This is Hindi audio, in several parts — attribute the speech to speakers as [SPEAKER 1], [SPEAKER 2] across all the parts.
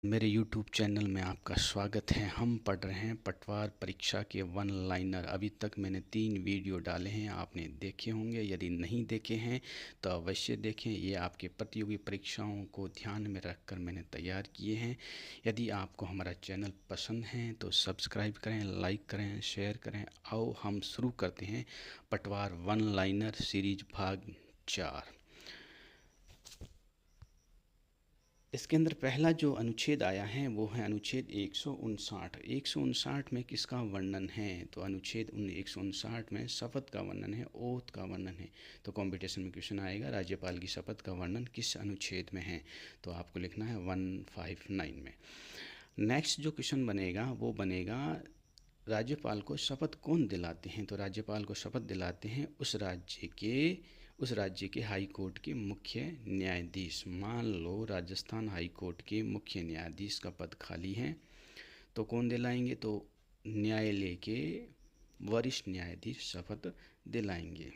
[SPEAKER 1] मेरे YouTube चैनल में आपका स्वागत है। हम पढ़ रहे हैं पटवार परीक्षा के वन लाइनर। अभी तक मैंने 3 वीडियो डाले हैं, आपने देखे होंगे। यदि नहीं देखे हैं तो अवश्य देखें। ये आपके प्रतियोगी परीक्षाओं को ध्यान में रखकर मैंने तैयार किए हैं। यदि आपको हमारा चैनल पसंद है तो सब्सक्राइब करें, लाइक करें, शेयर करें। आओ हम शुरू करते हैं पटवार वन लाइनर सीरीज भाग 4। इसके अंदर पहला जो अनुच्छेद आया है वो है अनुच्छेद 159। 159 में किसका वर्णन है? तो अनुच्छेद 159 में शपथ का वर्णन है, ओथ का वर्णन है। तो कंपटीशन में क्वेश्चन आएगा राज्यपाल की शपथ का वर्णन किस अनुच्छेद में है, तो आपको लिखना है 159 में। नेक्स्ट जो क्वेश्चन बनेगा वो बनेगा राज्यपाल को शपथ कौन दिलाते हैं? तो राज्यपाल को शपथ दिलाते हैं उस राज्य के हाई कोर्ट के मुख्य न्यायाधीश। मान लो राजस्थान हाई कोर्ट के मुख्य न्यायाधीश का पद खाली है तो कौन दिलाएंगे? तो न्यायालय के वरिष्ठ न्यायाधीश शपथ दिलाएंगे।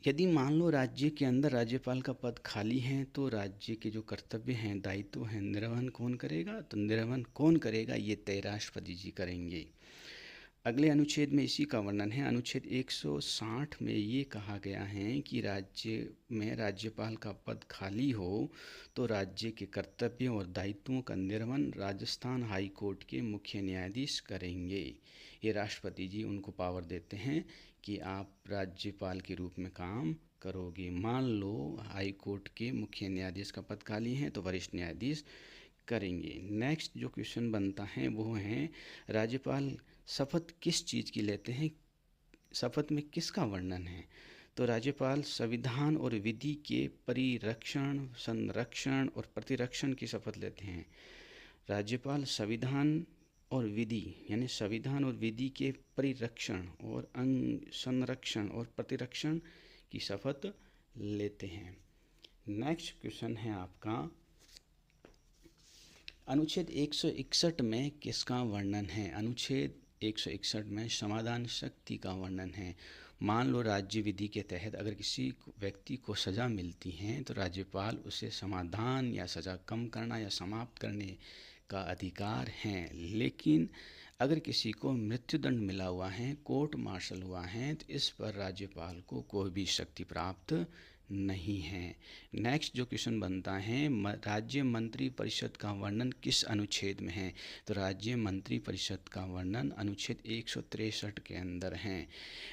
[SPEAKER 1] यदि मान लो राज्य के अंदर राज्यपाल का पद खाली है तो राज्य के जो कर्तव्य हैं, दायित्व हैं, निर्वहन कौन करेगा? तो निर्वहन कौन करेगा? ये तय राष्ट्रपति जी करेंगे। अगले अनुच्छेद में इसी का वर्णन है। अनुच्छेद 160 में ये कहा गया है कि राज्य में राज्यपाल का पद खाली हो तो राज्य के कर्तव्यों और दायित्वों का निर्वहन राजस्थान हाई कोर्ट के मुख्य न्यायाधीश करेंगे। ये राष्ट्रपति जी उनको पावर देते हैं कि आप राज्यपाल के रूप में काम करोगे। मान लो हाई कोर्ट के मुख्य न्यायाधीश का पद खाली है तो वरिष्ठ न्यायाधीश करेंगे। नेक्स्ट जो क्वेश्चन बनता है वो है राज्यपाल शपथ किस चीज़ की लेते हैं? शपथ में किसका वर्णन है? तो राज्यपाल संविधान और विधि के परिरक्षण, संरक्षण और प्रतिरक्षण की शपथ लेते हैं। राज्यपाल संविधान और विधि यानी संविधान और विधि के परिरक्षण और संरक्षण और प्रतिरक्षण की शपथ लेते हैं। नेक्स्ट क्वेश्चन है आपका अनुच्छेद 161 में किसका वर्णन है? अनुच्छेद 161 में समाधान शक्ति का वर्णन है। मान लो राज्य विधि के तहत अगर किसी व्यक्ति को सज़ा मिलती है तो राज्यपाल उसे समाधान या सज़ा कम करना या समाप्त करने का अधिकार है। लेकिन अगर किसी को मृत्युदंड मिला हुआ है, कोर्ट मार्शल हुआ है, तो इस पर राज्यपाल को कोई भी शक्ति प्राप्त नहीं है। नेक्स्ट जो क्वेश्चन बनता है राज्य मंत्री परिषद का वर्णन किस अनुच्छेद में है? तो राज्य मंत्री परिषद का वर्णन अनुच्छेद 163 के अंदर है।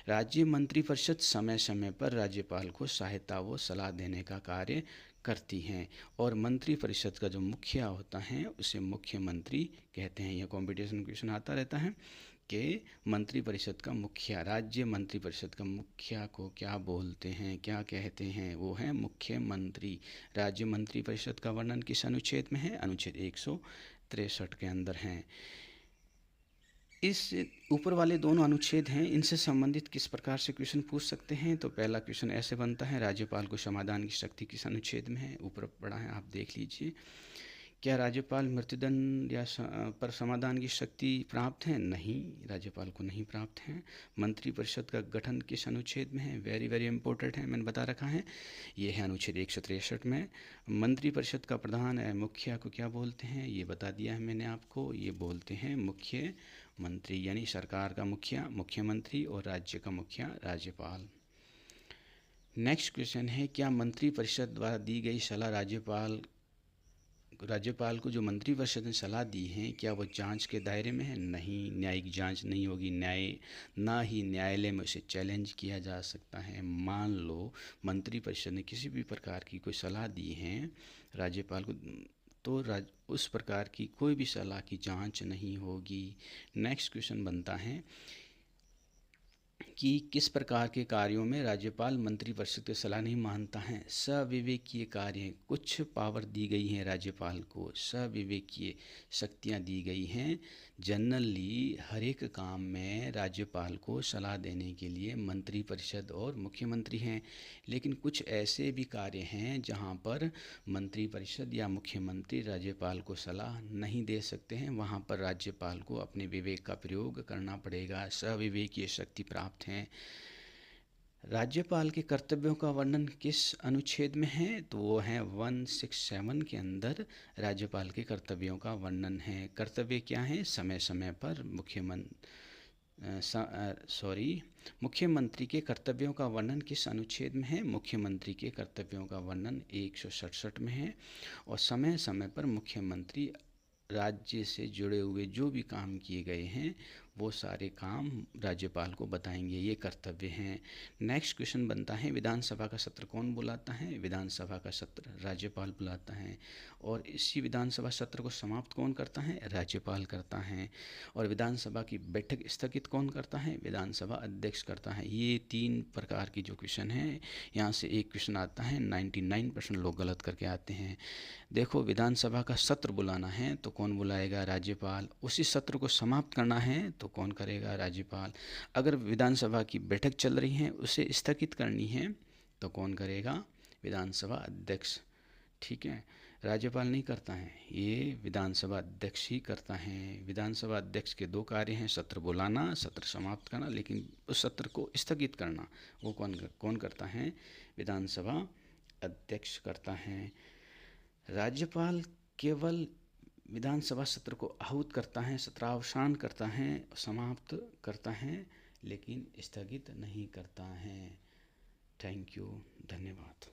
[SPEAKER 1] राज्य मंत्री परिषद समय समय पर राज्यपाल को सहायता व सलाह देने का कार्य करती हैं और मंत्री परिषद का जो मुखिया होता है उसे मुख्यमंत्री कहते हैं। यह कंपटीशन क्वेश्चन आता रहता है कि मंत्री परिषद का मुखिया, राज्य मंत्री परिषद का मुखिया को क्या बोलते हैं, क्या कहते हैं? वो है मुख्यमंत्री। राज्य मंत्री परिषद का वर्णन किस अनुच्छेद में है? अनुच्छेद 163 के अंदर है। इस ऊपर वाले दोनों अनुच्छेद हैं, इनसे संबंधित किस प्रकार से क्वेश्चन पूछ सकते हैं? तो पहला क्वेश्चन ऐसे बनता है राज्यपाल को समाधान की शक्ति किस अनुच्छेद में है? ऊपर पढ़ा है, आप देख लीजिए। क्या राज्यपाल मृत्युदंड या पर समाधान की शक्ति प्राप्त है? नहीं, राज्यपाल को नहीं प्राप्त है। मंत्री परिषद का गठन किस अनुच्छेद में है? वेरी वेरी इंपॉर्टेंट है, मैंने बता रखा है। ये है अनुच्छेद 163 में। मंत्री परिषद का प्रधान है मुखिया को क्या बोलते हैं? ये बता दिया है मैंने आपको। ये बोलते हैं मुख्य मंत्री, यानी सरकार का मुखिया मुख्यमंत्री और राज्य का मुखिया राज्यपाल। नेक्स्ट क्वेश्चन है क्या मंत्री परिषद द्वारा दी गई सलाह राज्यपाल को जो मंत्री परिषद ने सलाह दी है क्या वो जांच के दायरे में है? नहीं, न्यायिक जांच नहीं होगी। ना ही न्यायालय में उसे चैलेंज किया जा सकता है। मान लो मंत्री परिषद ने किसी भी प्रकार की कोई सलाह दी है राज्यपाल को तो उस प्रकार की कोई भी सलाह की जांच नहीं होगी। नेक्स्ट क्वेश्चन बनता है कि किस प्रकार के कार्यों में राज्यपाल मंत्री परिषद की सलाह नहीं मानता है? सविवेकीय कार्य, कुछ पावर दी गई है राज्यपाल को, सविवेकीय शक्तियां दी गई हैं। जनरली हर एक काम में राज्यपाल को सलाह देने के लिए मंत्री परिषद और मुख्यमंत्री हैं, लेकिन कुछ ऐसे भी कार्य हैं जहां पर मंत्री परिषद या मुख्यमंत्री राज्यपाल को सलाह नहीं दे सकते हैं। वहां पर राज्यपाल को अपने विवेक का प्रयोग करना पड़ेगा। सविवेकीय शक्ति प्राप्त हैं। राज्यपाल के कर्तव्यों का वर्णन किस अनुच्छेद में है? तो वो है 167 के अंदर राज्यपाल के कर्तव्यों का वर्णन है। कर्तव्य क्या है? समय समय पर मुख्यमंत्री के कर्तव्यों का वर्णन किस अनुच्छेद में है? मुख्यमंत्री के कर्तव्यों का वर्णन 167 में है। और समय समय पर मुख्यमंत्री राज्य से जुड़े हुए जो भी काम किए गए हैं वो सारे काम राज्यपाल को बताएंगे, ये कर्तव्य हैं। नेक्स्ट क्वेश्चन बनता है, विधानसभा का सत्र कौन बुलाता है? विधानसभा का सत्र राज्यपाल बुलाता है। और इसी विधानसभा सत्र को समाप्त कौन करता है? राज्यपाल करता है। और विधानसभा की बैठक स्थगित कौन करता है? विधानसभा अध्यक्ष करता है। ये 3 प्रकार की जो क्वेश्चन हैं, यहाँ से एक क्वेश्चन आता है, 99% लोग गलत करके आते हैं। देखो, विधानसभा का सत्र बुलाना है तो कौन बुलाएगा? राज्यपाल। उसी सत्र को समाप्त करना है तो कौन करेगा? राज्यपाल। अगर विधानसभा की बैठक चल रही है उसे स्थगित करनी है तो कौन करेगा? विधानसभा अध्यक्ष। ठीक है, राज्यपाल नहीं करता है, ये विधानसभा अध्यक्ष ही करता है। विधानसभा अध्यक्ष के 2 कार्य हैं, सत्र बुलाना, सत्र समाप्त करना, लेकिन उस सत्र को स्थगित करना वो कौन करता है? विधानसभा अध्यक्ष करता है। राज्यपाल केवल विधानसभा सत्र को आहूत करता है, सत्रावसान करता है, समाप्त करता है, लेकिन स्थगित नहीं करता है। थैंक यू, धन्यवाद।